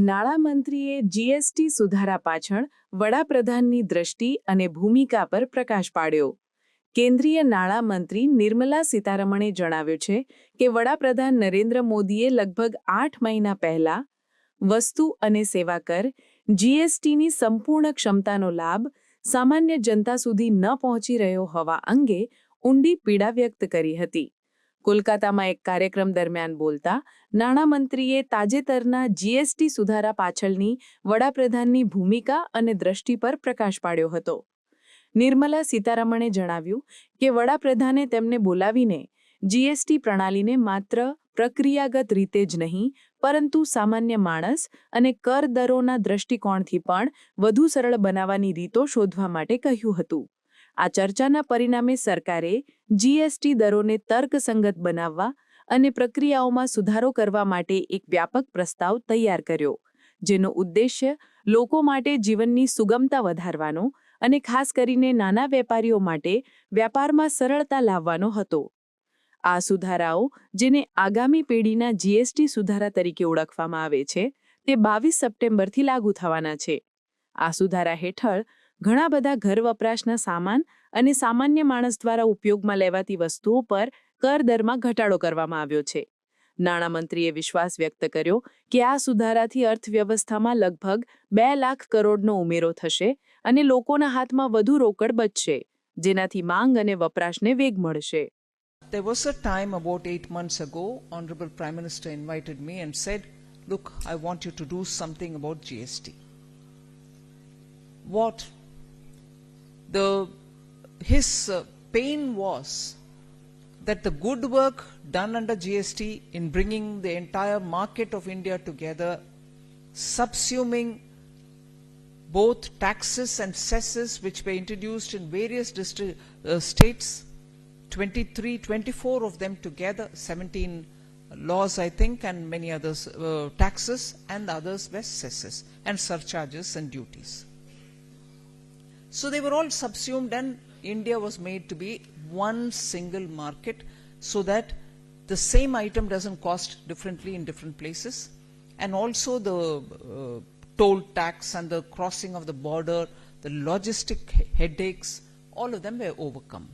નાણામંત્રીએ જીએસટી સુધારા પાછળ વડાપ્રધાનની દ્રષ્ટિ અને ભૂમિકા પર પ્રકાશ પાડ્યો. કેન્દ્રીય નાણામંત્રી નિર્મલા સીતારમણે જણાવ્યું છે કે વડાપ્રધાન નરેન્દ્ર મોદીએ લગભગ 8 મહિના પહેલા વસ્તુ અને સેવા કર જીએસટીની સંપૂર્ણ ક્ષમતાનો લાભ સામાન્ય જનતા સુધી ન પહોંચી રહ્યો હોવા અંગે ઊંડી પીડા વ્યક્ત કરી હતી. કોલકાતામાં એક કાર્યક્રમ દરમિયાન બોલતા નાણામંત્રીએ તાજેતરના જીએસટી સુધારા પાછળની વડાપ્રધાનની ભૂમિકા અને દ્રષ્ટિ પર પ્રકાશ પાડ્યો હતો. નિર્મલા સીતારમણે જણાવ્યું કે વડાપ્રધાને તેમને બોલાવીને જીએસટી પ્રણાલીને માત્ર પ્રક્રિયાગત રીતે જ નહીં પરંતુ સામાન્ય માણસ અને કર દરોના દૃષ્ટિકોણથી પણ વધુ સરળ બનાવવાની રીતો શોધવા માટે કહ્યું હતું. આ ચર્ચાના પરિણામે સરકારે જીએસટી દરોને તર્કસંગત બનાવવા અને પ્રક્રિયાઓમાં સુધારો કરવા માટે એક વ્યાપક પ્રસ્તાવ તૈયાર કર્યો, જેનો ઉદ્દેશ્ય લોકો માટે જીવનની સુગમતા વધારવાનો અને ખાસ કરીને નાના વેપારીઓ માટે વ્યાપારમાં સરળતા લાવવાનો હતો. આ સુધારાઓ, જેને આગામી પેઢીના જીએસટી સુધારા તરીકે ઓળખવામાં આવે છે, તે 22 સપ્ટેમ્બરથી લાગુ થવાના છે. આ સુધારા હેઠળ ઘણા બધા ઘર વપરાશના સામાન અને સામાન્ય માણસ દ્વારા ઉપયોગમાં લેવાતી વસ્તુઓ પર કર દરમાં ઘટાડો કરવામાં આવ્યો છે. નાણામંત્રીએ વિશ્વાસ વ્યક્ત કર્યો કે આ સુધારાથી અર્થવ્યવસ્થામાં લગભગ 2 લાખ કરોડનો ઉમેરો થશે અને લોકોના હાથમાં વધુ રોકડ બચશે, જેનાથી માંગ અને વપરાશને વેગ મળશે. There was a time about 8 months ago, Honorable Prime Minister invited me and said, "Look, I want you to do something about GST." What his pain was that the good work done under GST in bringing the entire market of India together, subsuming both taxes and cesses which were introduced in various states, 24 of them together, 17 laws I think, and many others taxes, and others were cesses and surcharges and duties. So they were all subsumed and India was made to be one single market so that the same item doesn't cost differently in different places, and also the toll tax and the crossing of the border, the logistic headaches, all of them were overcome.